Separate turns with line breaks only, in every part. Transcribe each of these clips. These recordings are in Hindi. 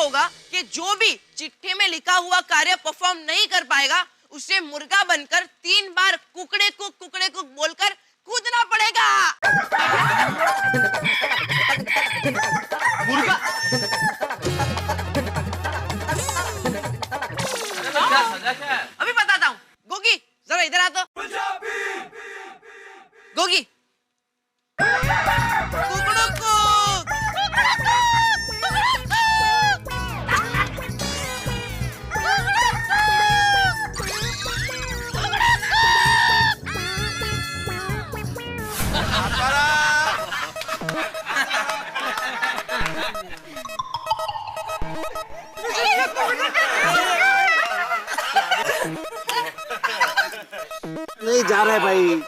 होगा कि जो भी चिट्ठी में लिखा हुआ कार्य परफॉर्म नहीं कर पाएगा उसे मुर्गा बनकर 3 बार कुकड़े कुक बोलकर कूदना पड़ेगा।
मुर्गा
अभी बताता हूँ। गोगी जरा इधर आ तो। गोगी
नहीं जा रहा है भाई।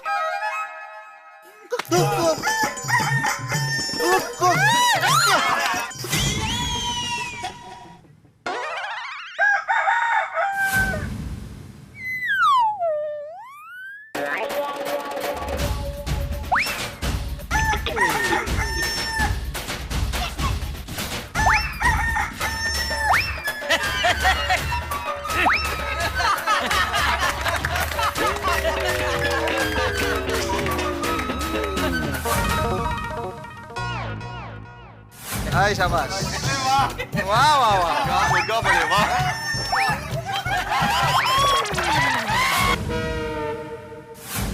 हाय शाबाश। वाह वाह वाह मुर्गा बने वाह।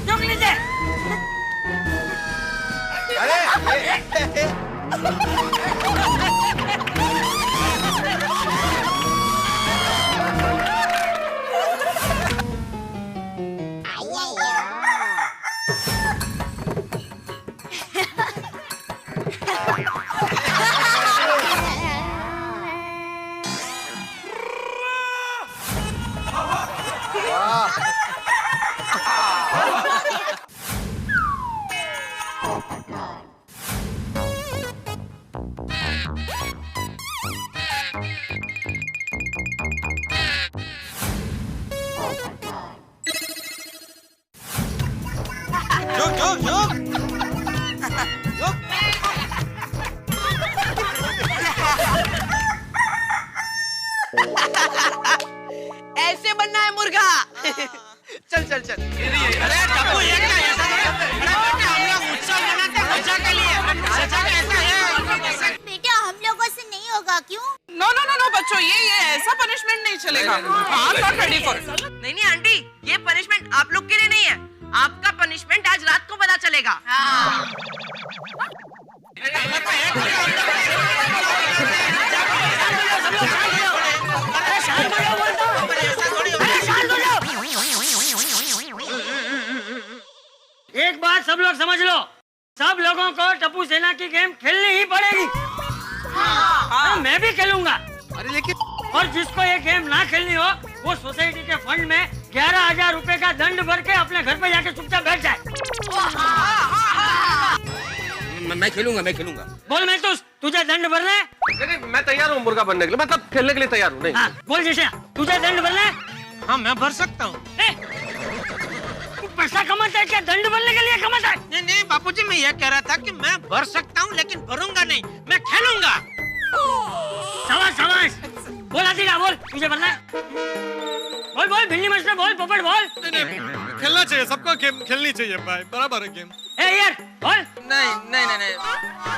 रुक लीजिए।
अरे
ऐसे बनना है मुर्गा। चल चल चल।
अरे टप्पू ये क्या ऐसा हम लोग उत्सव मनाते हैं मजा के लिए। मजा कैसा है?
बेटा हम लोगों से नहीं होगा क्यों?
नो नो नो नो बच्चों ये ऐसा पनिशमेंट नहीं चलेगा। I'm not ready for it। नहीं आंटी ये पनिशमेंट आप लोग के लिए नहीं है। आपका पनिशमेंट आज रात को पता चलेगा।
एक बात सब लोग समझ लो, सब लोगों को टप्पू सेना की गेम खेलनी ही पड़ेगी। मैं भी खेलूंगा।
अरे लेकिन
और जिसको ये गेम ना खेलनी हो वो सोसाइटी के फंड में 11,000 रुपए का दंड भर के अपने घर पे जाके चुपचाप बैठ जाए।
मैं खेलूंगा।
बोल मैं तुझे दंड भरना है?
नहीं मैं तैयार हूँ मुर्गा बनने के लिए, मतलब खेलने के लिए तैयार हूँ। नहीं
हाँ, बोल जैसे तुझे दंड भरना है?
हाँ मैं भर सकता हूँ।
तू पैसा कमाता है क्या दंड भरने के लिए कमाता है?
नहीं नहीं बापूजी मैं ये कह रहा था कि मैं भर सकता हूँ लेकिन भरूंगा नहीं, मैं खेलूंगा।
शाबाश बोल आदिला बोल तुझे भरना है? बोल भिंडी मछली बोल पोपट बोल।
नहीं खेलना चाहिए सबको, गेम खेलनी चाहिए भाई, बराबर है गेम।
ए यार बोल।
नहीं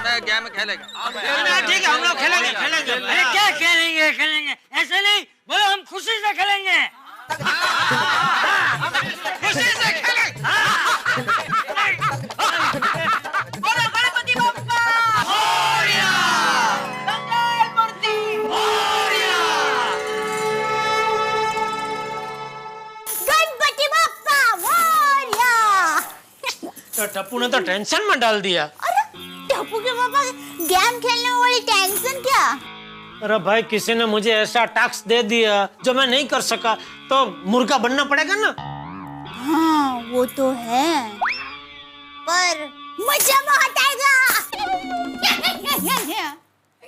मैं गेम खेलेगा।
ठीक है हम लोग खेलेंगे।
अरे क्या खेलेंगे ऐसे नहीं बोलो, हम खुशी से खेलेंगे।
खुशी से खेलेंगे।
बोलो गणपति बप्पा मोरया। मंगल मूर्ति मोरया।
गणपति बप्पा मोरया।
तो टप्पू ने तो टेंशन में डाल दिया।
अरे टप्पू के पापा गेम खेलने वाली टेंशन क्या?
अरे भाई किसी ने मुझे ऐसा टास्क दे दिया जो मैं नहीं कर सका तो मुर्गा बनना पड़ेगा ना।
हाँ वो तो है पर मजा बहुत आएगा।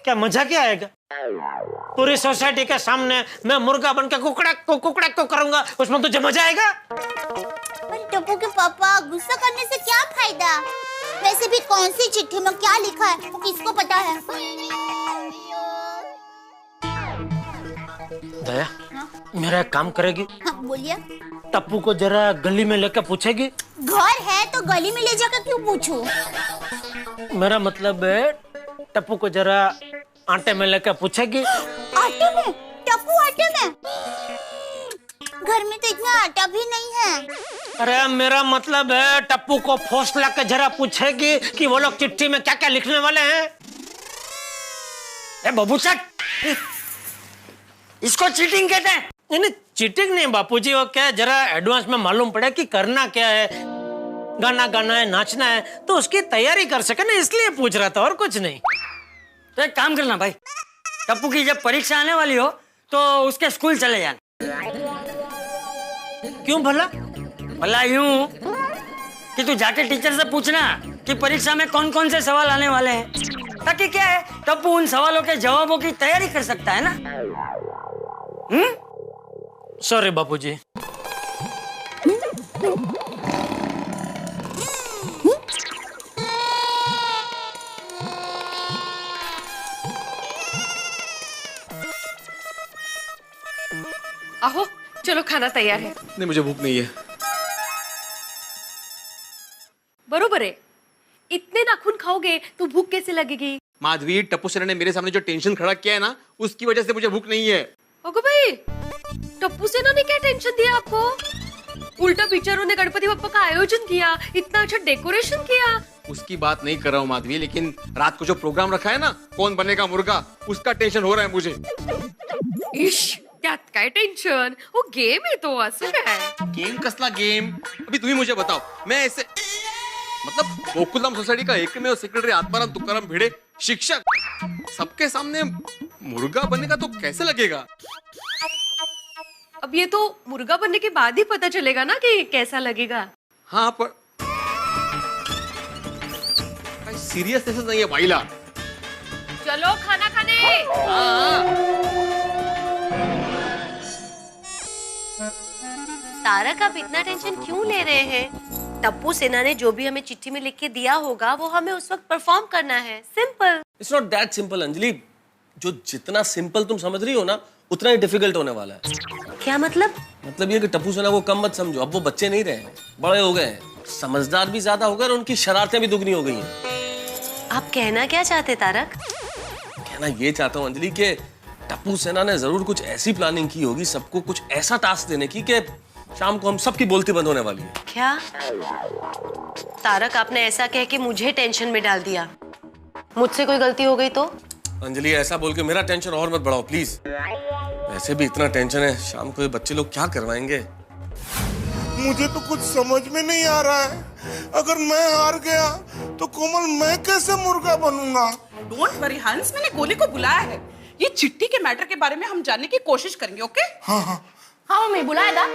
क्या मजा क्या आएगा? पूरी सोसाइटी के सामने मैं मुर्गा बनकर कुकड़ा को करूंगा, उसमें तुझे मजा आएगा?
पर टप्पू के पापा गुस्सा करने से क्या फायदा? वैसे भी कौन सी चिट्ठी में क्या लिखा है वो किसको पता है?
दया, मेरा एक काम करेगी?
हाँ, बोलिए।
टप्पू को जरा गली में लेकर पूछेगी?
घर है तो गली में ले जाकर क्यों पूछूं?
मेरा मतलब है टप्पू को जरा आटे में लेकर पूछेगी?
आटे में? टप्पू आटे में? घर में तो इतना आटा भी नहीं है।
अरे मेरा मतलब है टप्पू को फोर्स लाकर जरा पूछेगी कि वो लोग चिट्ठी में क्या क्या लिखने वाले हैं।
ए बबूचक, इसको चीटिंग कहते हैं।
नहीं, चीटिंग नहीं बापूजी, वो क्या जरा एडवांस में मालूम पड़े कि करना क्या है, गाना गाना है, नाचना है, तो उसकी तैयारी कर सके ना, इसलिए पूछ रहा था, और कुछ नहीं।
तो एक काम करना भाई, टप्पू की जब परीक्षा आने वाली हो तो उसके स्कूल चले जाना।
क्यों भला?
भला यूं कि तू जाके टीचर से पूछना कि परीक्षा में कौन कौन से सवाल आने वाले हैं, ताकि क्या है टप्पू उन सवालों के जवाबों की तैयारी कर सकता है ना।
सॉरी बापूजी।
आहो, चलो खाना तैयार है।
नहीं मुझे भूख नहीं है।
बरोबर है, इतने नाखून खाओगे तो भूख कैसे लगेगी?
माधवी, टप्पू सेना ने मेरे सामने जो टेंशन खड़ा किया है ना, उसकी वजह से मुझे भूख नहीं है।
ओगो भाई, टप्पू सेना ने क्या टेंशन दिया आपको? उल्टा पिक्चरों ने गणपति बप्पा का आयोजन किया, इतना अच्छा डेकोरेशन किया।
उसकी बात नहीं कर रहा हूँ माधवी, लेकिन रात को जो प्रोग्राम रखा है ना, कौन बनेगा मुर्गा, उसका टेंशन हो रहा है मुझे।
इश, त्यात काय टेंशन, वो गेम आहे तो, असं काय?
गेम कसला गेम? अभी तुम्ही मुझे बताओ, मैं ऐसे मतलब गोकुलधाम सोसाइटी का एकमेव सेक्रेटरी आत्माराम तुकाराम भिड़े, शिक्षक, सबके सामने मुर्गा बनेगा तो कैसे लगेगा?
अब ये तो मुर्गा बनने के बाद ही पता चलेगा ना कि कैसा लगेगा।
हाँ पर सीरियसनेस नहीं है भाईला।
चलो खाना खाने। तारक, आप इतना टेंशन क्यों ले रहे हैं? टप्पू सेना ने जो भी हमें चिट्ठी में लिख के दिया होगा वो हमें उस वक्त परफॉर्म करना है, simple.
It's not that simple Anjali. जो जितना सिंपल तुम समझ रही हो ना, उतना ही डिफिकल्ट होने वाला है।
क्या मतलब?
मतलब ये कि टप्पू सेना को कम मत समझो, अब वो बच्चे नहीं रहे हैं, बड़े हो गए हैं, समझदार भी ज्यादा हो गए और उनकी शरारतें भी दुगनी हो गई हैं।
आप कहना क्या चाहते तारक?
कहना ये चाहता हूँ अंजलि कि टप्पू सेना ने जरूर कुछ ऐसी प्लानिंग की होगी, सबको कुछ ऐसा टास्क देने की कि शाम को हम सबकी बोलती बंद होने वाली है।
क्या तारक, आपने ऐसा कह के मुझे टेंशन में डाल दिया। मुझसे कोई गलती हो गई तो?
अंजलि, ऐसा बोल के मेरा टेंशन और मत बढ़ाओ प्लीज। वैसे भी इतना टेंशन है, शाम को ये बच्चे लोग क्या करवाएंगे।
मुझे तो कुछ समझ में नहीं आ रहा है। अगर मैं हार गया तो कोमल, मैं कैसे मुर्गा बनूंगा?
डोंट वरी हंस, मैंने गोली को बुलाया है। ये चिट्ठी के मैटर के बारे में हम जानने की कोशिश करेंगे, ओके?
हाँ हाँ
हाँ मम्मी, बुलाया था।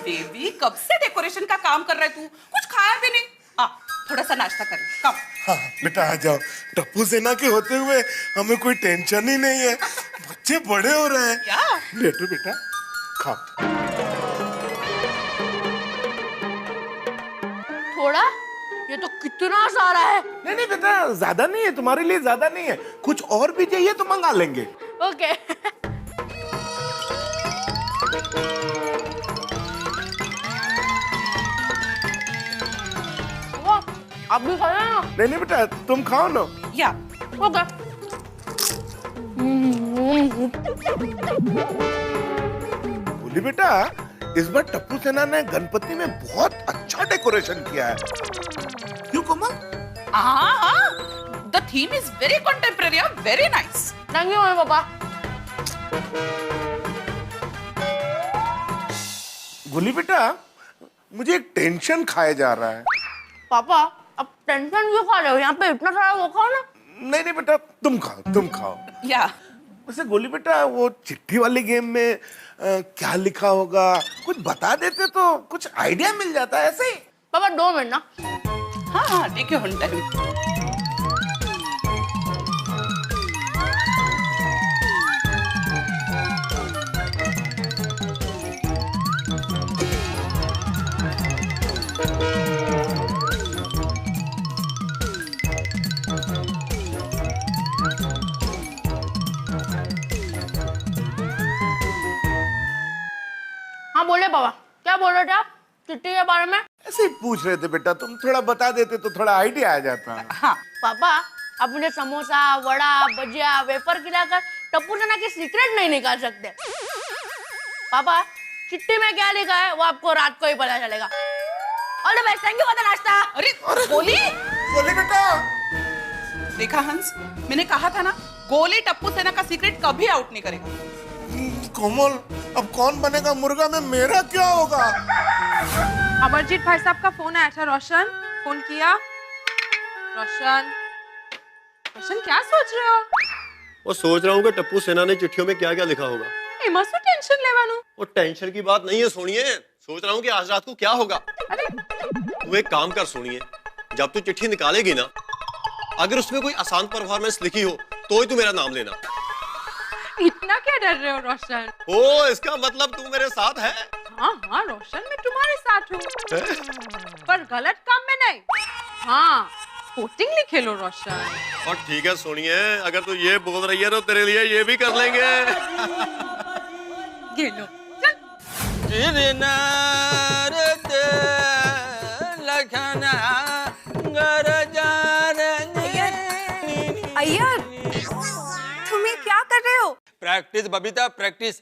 बेबी, कब से डेकोरेशन का काम कर रहा है तू? कुछ खाया भी नहीं। थोड़ा सा नाश्ता कर ले, कम।
हाँ बेटा आ जाओ। टप्पू सेना के होते हुए हमें कोई टेंशन ही नहीं है। बच्चे बड़े हो रहे हैं। लेटो बेटा, खाओ।
थोड़ा, ये तो कितना सारा है।
नहीं नहीं बेटा, ज्यादा नहीं है, तुम्हारे लिए ज्यादा नहीं है। कुछ और भी चाहिए तो मंगा लेंगे।
ओके। आप भी खाना ना?
नहीं नहीं बेटा, तुम खाओ ना।
या
ओके।
बोली बेटा, इस बार टप्पू सेना ने गणपति में बहुत अच्छा डेकोरेशन किया है। क्यों कोमल?
हाँ, the theme is very contemporary, very nice.
Thank you पापा।
बोली बेटा, मुझे एक टेंशन खाया जा रहा है।
पापा, अब टेंशन क्यों खा रहे हो? यहाँ पे इतना सारा वो खाओ ना।
नहीं नहीं बेटा, तुम खाओ, तुम खाओ।
या
वैसे गोली बेटा, वो चिट्ठी वाली गेम में क्या लिखा होगा, कुछ बता देते तो कुछ आइडिया मिल जाता है। ऐसे ही
पापा 2 मिनट ना।
हाँ, ठीक है, होता है।
बाबा, क्या बोल रहे थे आप चिट्ठी के बारे में?
ऐसे ही पूछ रहे थे बेटा, तुम थोड़ा बता देते तो थोड़ा आइडिया आ जाता।
हाँ पापा, आप मुझे समोसा, वड़ा, भजिया, वेफर खिलाकर टप्पू सेना की सीक्रेट नहीं निकाल सकते। पापा, चिट्ठी में क्या लिखा है वो आपको रात को ही पता चलेगा। All the best, thank you for the नाश्ता।
अरे गोली,
बोले बेटा।
देखा हंस, मैंने कहा था ना, गोली टप्पू सेना का सीक्रेट कभी आउट नहीं करेगा।
कोमल, अब कौन बनेगा मुर्गा में, मेरा क्या होगा?
अमरजीत भाई साहब का फोन आया था। रोशन फोन किया। रोशन, रोशन क्या सोच रहे हो?
वो सोच रहा हूँ कि टप्पू सेना ने चिट्ठियों में क्या क्या लिखा होगा।
एमा से टेंशन लेवानू।
वो टेंशन की बात नहीं है, सुनिए। सोच रहा हूँ कि आज रात को क्या होगा। तू एक काम कर, सुनिए, जब तू चिट्ठी निकालेगी ना, अगर उसमें कोई आसान परफॉर्मेंस लिखी हो तो ही तू मेरा नाम लेना।
इतना क्या डर रहे हो रोशन?
ओ, इसका मतलब तू मेरे साथ है?
हाँ हाँ रोशन, मैं तुम्हारे साथ हूँ, पर गलत काम में नहीं। हाँ, स्पोर्टिंगली खेलो रोशन।
और ठीक है, सुनिए, अगर तू ये बोल रही है तो तेरे लिए ये भी कर लेंगे।
खेलो।
अय्यर, तुम्हें क्या कर रहे हो?
Practice Babita, practice.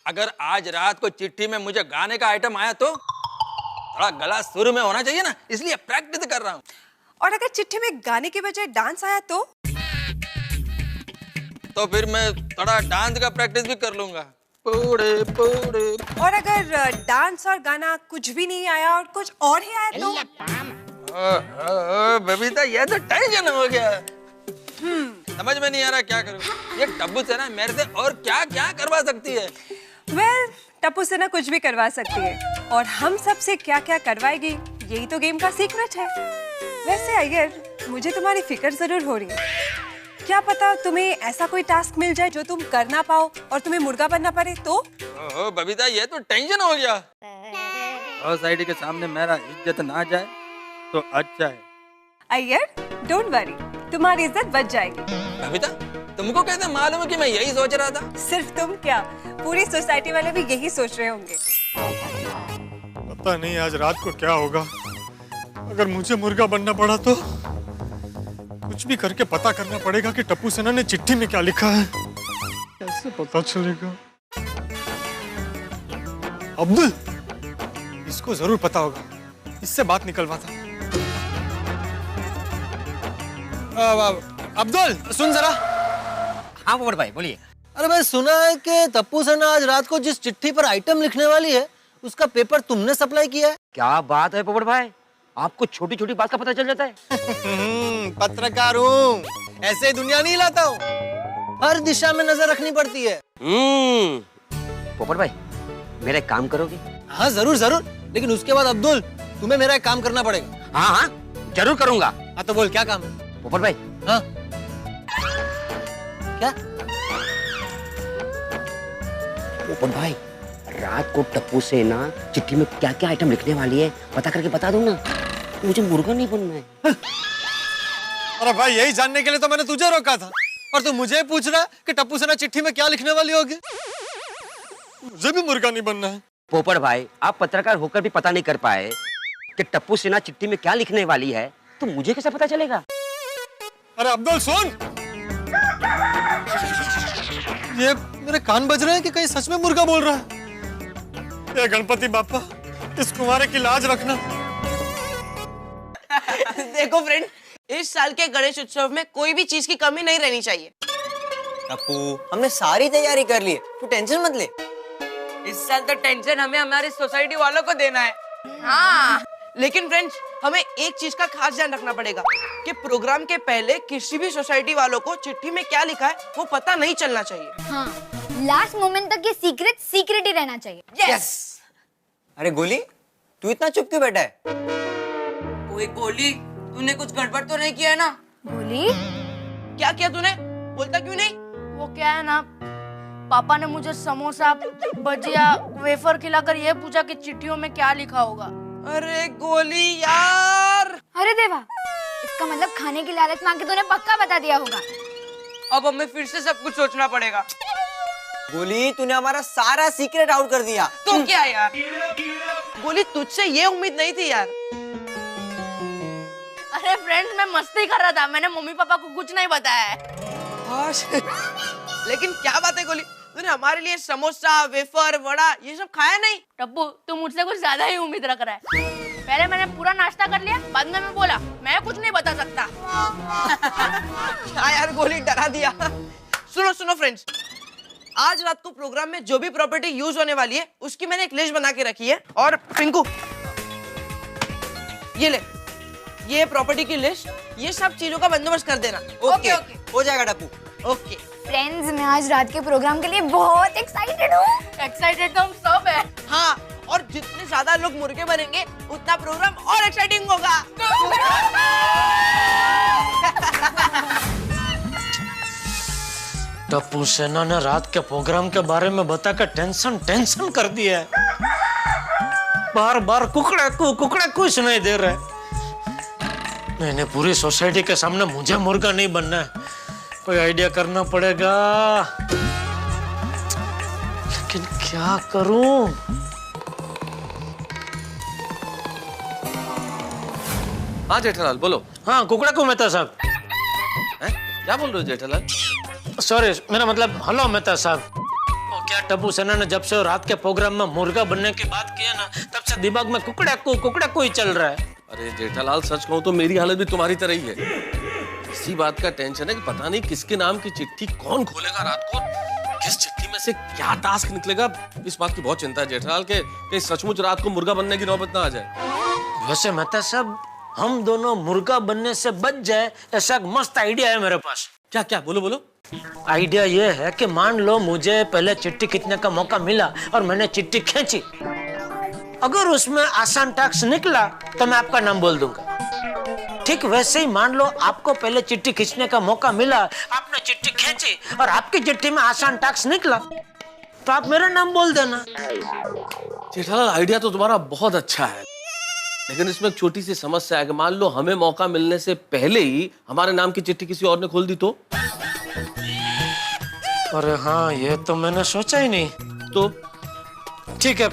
अगर आज रात को चिट्ठी में मुझे गाने का आइटम आया तो थोड़ा गला सुर में होना चाहिए ना, इसलिए प्रैक्टिस कर रहा हूँ।
और अगर चिट्ठी में गाने के बजाय डांस आया तो
फिर मैं थोड़ा डांस का प्रैक्टिस भी कर लूंगा। पूड़े पूड़े।
और अगर डांस और गाना कुछ भी नहीं आया और कुछ और ही आया तो?
बबीता, ये तो टेंशन हो गया। समझ में नहीं आ रहा क्या करूं। ये टप्पू सेना मेरे से और क्या क्या करवा सकती है?
वेल, टप्पू सेना कुछ भी करवा सकती है, और हम सबसे क्या क्या करवाएगी यही तो गेम का सीक्रेट है। वैसे अय्यर, मुझे तुम्हारी फिक्र जरूर हो रही है। क्या पता तुम्हें ऐसा कोई टास्क मिल जाए जो तुम कर ना पाओ और तुम्हें मुर्गा बनना पड़े तो?
ओह बबीता, ये तो टेंशन हो गया। सोसाइटी के सामने मेरा इज्जत ना जाए तो अच्छा है।
अय्यर, डोंट वरी, तुम्हारी इज्जत बच जाएगी।
बबीता, तुमको कैसे मालूम है कि मैं यही सोच रहा था?
सिर्फ तुम क्या, पूरी सोसाइटी वाले भी यही सोच रहे होंगे।
पता नहीं आज रात को क्या होगा। अगर मुझे मुर्गा बनना पड़ा तो कुछ भी करके पता करना पड़ेगा कि टप्पू सेना ने चिट्ठी में क्या लिखा है। कैसे पता चलेगा? अब्दुल, इसको जरूर पता होगा, इससे बात निकलवाता। अब्दुल, सुन जरा।
हाँ पोपट भाई, बोलिए। अरे भाई, सुना है कि टप्पू सेना आज रात को जिस चिट्ठी पर आइटम लिखने वाली है उसका पेपर तुमने सप्लाई किया है।
क्या बात है पोपट भाई, आपको छोटी छोटी बात का पता चल जाता है।
पत्रकार हूँ, ऐसे दुनिया नहीं लाता हूँ, हर दिशा में नजर रखनी पड़ती है।
पोपट भाई, मेरा एक काम करोगे?
हाँ जरूर जरूर, लेकिन उसके बाद अब्दुल, तुम्हें मेरा एक काम करना पड़ेगा।
हाँ हाँ, जरूर करूंगा।
हाँ तो बोल, क्या काम है?
पोपट भाई।
हाँ क्या?
पोपट भाई, रात को टप्पू सेना चिट्ठी में क्या क्या आइटम लिखने वाली है पता करके बता दो ना, मुझे मुर्गा नहीं बनना है।
अरे भाई, यही जानने के लिए तो मैंने तुझे रोका था, और तू मुझे पूछ रहा है कि टप्पू सेना चिट्ठी में क्या लिखने वाली होगी। मुझे भी मुर्गा नहीं बनना है।
पोपट भाई, आप पत्रकार होकर भी पता नहीं कर पाए कि टप्पू सेना चिट्ठी में क्या लिखने वाली है, तो मुझे कैसे पता चलेगा?
अरे अब्दुल सुन, ये मेरे कान बज रहे हैं कि कहीं सच में मुर्गा बोल रहा है। ये गणपति बापा, इस कुंवारे की लाज रखना।
देखो फ्रेंड, इस साल के गणेश उत्सव में कोई भी चीज की कमी नहीं रहनी चाहिए।
टप्पू, हमने सारी तैयारी कर ली है, तू टेंशन मत ले।
इस साल तो टेंशन हमें हमारी सोसाइटी वालों को देना है। हाँ, लेकिन फ्रेंड्स, हमें एक चीज का खास ध्यान रखना पड़ेगा कि प्रोग्राम के पहले किसी भी सोसाइटी वालों को चिट्ठी में क्या लिखा है वो पता नहीं चलना चाहिए।
हाँ, लास्ट मोमेंट तक ये सीक्रेट सीक्रेट ही रहना चाहिए।
यस। अरे गोली, तू इतना चुप क्यों बैठा है?
ओए गोली, तूने कुछ गड़बड़ तो नहीं किया है ना?
गोली,
क्या किया तूने? बोलता क्यों नहीं?
वो क्या है ना, पापा ने मुझे समोसा, भजिया, वेफर खिलाकर ये पूछा कि चिट्ठियों में क्या लिखा होगा।
अरे गोली यार!
अरे देवा, इसका मतलब खाने की लालच मांग के तूने पक्का बता दिया होगा।
अब हमें फिर से सब कुछ सोचना पड़ेगा।
गोली, तूने हमारा सारा सीक्रेट आउट कर दिया।
तो क्या यार, गोली तुझसे ये उम्मीद नहीं थी यार।
अरे फ्रेंड्स, मैं मस्ती कर रहा था, मैंने मम्मी पापा को कुछ नहीं बताया है।
लेकिन क्या बात है गोली, तूने हमारे लिए समोसा, वेफर, वड़ा ये सब खाया नहीं?
टप्पू, तू मुझसे कुछ ज्यादा ही उम्मीद रख रहा है। पहले मैंने पूरा नाश्ता कर लिया, बाद में मैं बोला मैं कुछ नहीं बता सकता।
क्या यार गोली, डरा दिया। सुनो सुनो फ्रेंड्स, आज रात को प्रोग्राम में जो भी प्रॉपर्टी यूज होने वाली है उसकी मैंने एक लिस्ट बना के रखी है। और पिंकू, ये ले, ये प्रॉपर्टी की लिस्ट, ये सब चीजों का बंदोबस्त कर देना।
ओके, हो जाएगा टप्पू।
ओके
फ्रेंड्स, मैं आज रात के प्रोग्राम के लिए बहुत एक्साइटेड हूँ।
एक्साइटेड तो हम सब है।
हाँ, और जितने ज्यादा लोग मुर्गे बनेंगे उतना प्रोग्राम और एक्साइटिंग होगा।
टप्पू सेना ने रात के प्रोग्राम के बारे में बताकर टेंशन कर दिया है। बार बार कुकड़ा कुछ सुनाई दे रहा है। मैंने पूरी सोसाइटी के सामने मुझे मुर्गा नहीं बनना है, कोई आइडिया करना पड़ेगा। लेकिन क्या करूं?
हाँ जेठालाल बोलो।
हाँ, कुकड़ा को मेहता साहब।
क्या बोल रहे हो जेठालाल?
सॉरी, मेरा मतलब हेलो मेहता साहब। वो क्या टप्पू सेना ने जब से रात के प्रोग्राम में मुर्गा बनने की बात की है ना, तब से दिमाग में कुकड़ा को ही चल रहा है।
अरे जेठालाल, सच कहूं तो मेरी हालत भी तुम्हारी तरह ही है। इसी बात का टेंशन है कि पता नहीं किसके नाम की चिट्ठी कौन खोलेगा रात को, किस चिट्ठी में से क्या टास्क निकलेगा। इस बात की बहुत चिंता है जेठालाल के कहीं सचमुच रात को मुर्गा बनने की नौबत ना आ जाए।
वैसे मेहता साहब, हम दोनों मुर्गा बनने से बच जाए ऐसा मस्त आइडिया है मेरे पास।
क्या बोलो।
आइडिया ये है कि मान लो मुझे पहले चिट्ठी खींचने का मौका मिला और मैंने चिट्ठी खींची, अगर उसमें आसान टास्क निकला तो मैं आपका नाम बोल दूंगा। ठीक वैसे ही मान लो आपको पहले चिट्ठी खींचने का मौका मिला, आपने चिट्ठी खींची और आपकी चिट्ठी में आसान टास्क निकला तो आप मेरा नाम बोल देना।
जेठालाल, आइडिया तो तुम्हारा बहुत अच्छा है, लेकिन इसमें एक छोटी सी समस्या है कि मान लो हमें मौका मिलने से पहले ही हमारे नाम की चिट्ठी किसी और ने खोल दी तो?
अरे हाँ, ये तो मैंने सोचा ही नहीं।
तो
ठीक है,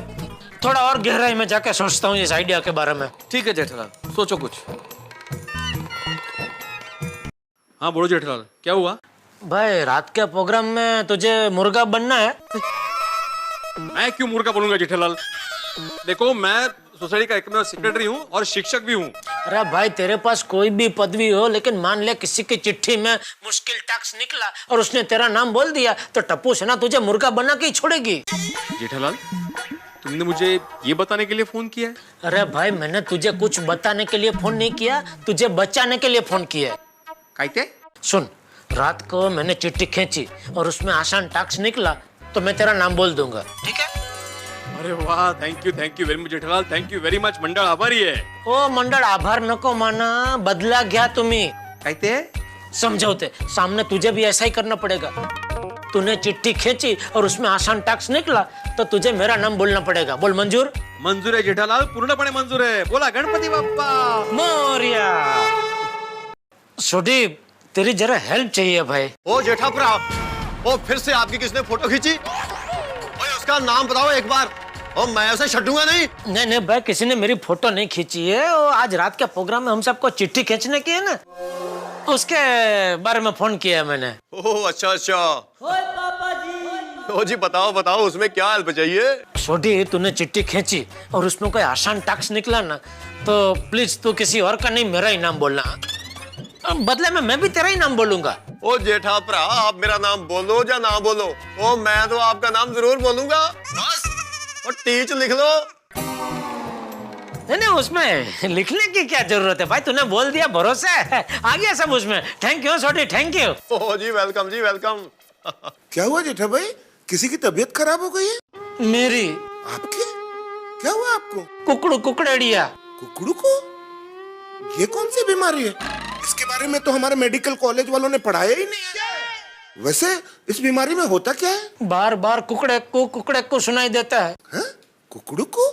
थोड़ा और गहराई में जाके सोचता हूँ इस आइडिया के बारे में।
ठीक है जेठालाल, सोचो कुछ।
हाँ बोलो जेठालाल, क्या हुआ?
भाई, रात के प्रोग्राम में तुझे मुर्गा बनना है।
मैं क्यों मुर्गा बनूंगा जेठालाल? देखो, मैं सोसाइटी का एकमेव सेक्रेटरी हूँ और शिक्षक भी हूँ।
अरे भाई, तेरे पास कोई भी पदवी हो, लेकिन मान ले किसी की चिट्ठी में मुश्किल टास्क निकला और उसने तेरा नाम बोल दिया तो टप्पू सेना तुझे मुर्गा बना के ही छोड़ेगी।
जेठालाल, तुमने मुझे ये बताने के लिए फोन किया है?
अरे भाई, मैंने तुझे कुछ बताने के लिए फोन नहीं किया, तुझे बचाने के लिए फोन किया।
कैसे?
सुन, रात को मैंने चिट्ठी खींची और उसमें आसान टास्क निकला तो मैं तेरा नाम बोल दूंगा, ठीक है?
अरे वाह, thank you very much Jethalal, thank you very much. मंडळ आभारी है।
ओ मंडळ आभार नको माना, बदला घ्या तुम्ही।
कैसे?
समझौते सामने तुझे भी ऐसा ही करना पड़ेगा। तूने चिट्ठी खींची और उसमें आसान टास्क निकला तो तुझे मेरा नाम बोलना पड़ेगा। बोल मंजूर?
मंजूर है जेठालाल, पूर्णपणे मंजूर है। बोला गणपति बप्पा
मोरिया। छोटी, तेरी जरा हेल्प चाहिए भाई।
ओ जेठापुरा, ओ फिर से आपकी किसने फोटो खींची? ओए, उसका नाम बताओ एक बार, और मैं उसे छूंगा नहीं।
नहीं भाई, किसी ने मेरी फोटो नहीं खींची है। वो आज रात के प्रोग्राम में हम सबको चिट्ठी खींचने की है ना, उसके बारे में फोन किया है मैंने।
ओह अच्छा। ओ जी, बताओ उसमें क्या हेल्प चाहिए?
छोटी, तूने चिट्ठी खींची और उसमें कोई आसान टास्क निकला ना, तो प्लीज तू किसी और का नहीं, मेरा ही नाम बोलना। बदले में मैं भी तेरा ही नाम बोलूंगा।
ओ जेठापुरा, आप मेरा नाम बोलो या ना बोलो, ओ मैं तो आपका नाम जरूर बोलूंगा। बस, और टीच लिख लो।
नहीं, उसमें लिखने की क्या जरूरत है भाई, तूने बोल दिया, भरोसा है, आ गया सब उसमें। थैंक यू छोटी, थैंक यू।
ओ जी, वेलकम जी, वेलकम।
क्या हुआ जेठा भाई, किसी की तबीयत खराब हो गई है?
मेरी।
आपकी? क्या हुआ आपको?
कुकड़ेड़िया।
कुकड़ू को? ये कौन सी बीमारी है? इसके बारे में तो हमारे मेडिकल कॉलेज वालों ने पढ़ाया ही नहीं है। वैसे इस बीमारी में होता क्या है?
बार बार कुकड़े को सुनाई देता है।
कुकड़ू को?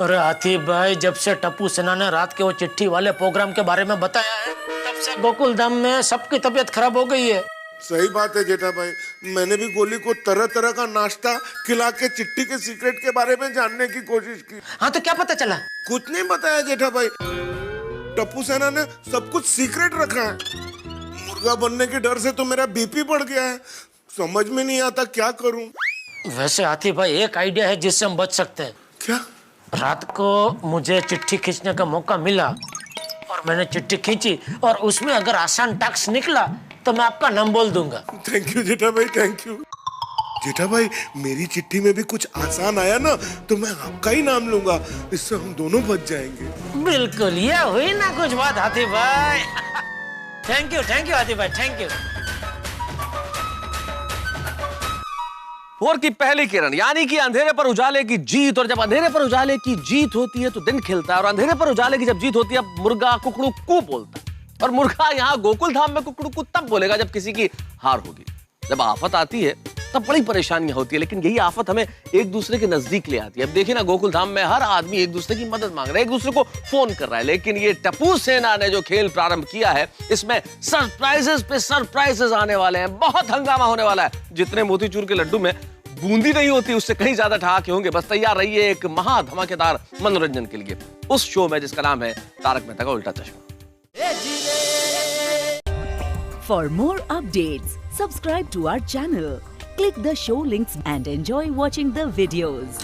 अरे हाथी भाई, जब से टप्पू सेना ने रात के वो चिट्ठी वाले प्रोग्राम के बारे में बताया है, तब से गोकुल धाम में सबकी तबीयत खराब हो गई है।
सही बात है जेठा भाई, मैंने भी गोली को तरह तरह का नाश्ता खिला के चिट्ठी के सीक्रेट के बारे में जानने की कोशिश की।
हाँ तो क्या पता चला?
कुछ नहीं बताया जेठा भाई, टप्पू सेना ने सब कुछ सीक्रेट रखा है। मुर्गा बनने के डर से तो मेरा बीपी बढ़ गया है, समझ में नहीं आता क्या करूं।
वैसे हाथी भाई एक आइडिया है जिससे हम बच सकते हैं।
क्या?
रात को मुझे चिट्ठी खींचने का मौका मिला और मैंने चिट्ठी खींची और उसमें अगर आसान टास्क निकला तो मैं आपका नाम बोल दूंगा।
थैंक यू जेठा भाई, थैंक यू। जेठा भाई मेरी चिट्ठी में भी कुछ आसान आया ना तो मैं आपका ही नाम लूंगा, इससे हम दोनों बच जाएंगे।
बिल्कुल, ये हुई ना कुछ बात हाथी भाई। थैंक यू हाथी भाई, थैंक यू।
4 की पहली किरण यानी कि अंधेरे पर उजाले की जीत। और जब अंधेरे पर उजाले की जीत होती है तो दिन खिलता है, और अंधेरे पर उजाले की जब जीत होती है मुर्गा कुकड़ू कू बोलता है। और मुर्गा यहाँ गोकुल धाम में कुकड़ू कू तब बोलेगा जब किसी की हार होगी। जब आफत आती है तब बड़ी परेशानियां होती है, लेकिन यही आफत हमें एक दूसरे के नजदीक ले आती है। अब देखिए ना, गोकुल धाम में हर आदमी एक दूसरे की मदद मांग रहा है, एक दूसरे को फोन कर रहा है, लेकिन ये टप्पू सेना ने जो खेल प्रारंभ किया है इसमें सरप्राइजेस पे सरप्राइजेस आने वाले हैं। बहुत हंगामा होने वाला है। जितने मोतीचूर के लड्डू में बूंदी नहीं होती उससे कहीं ज्यादा ठहाके होंगे। बस तैयार रहिए एक महा धमाकेदार मनोरंजन के लिए उस शो में जिसका नाम है तारक मेहता का उल्टा चश्मा।
For more updates, subscribe to our channel, click the show links and enjoy watching the videos.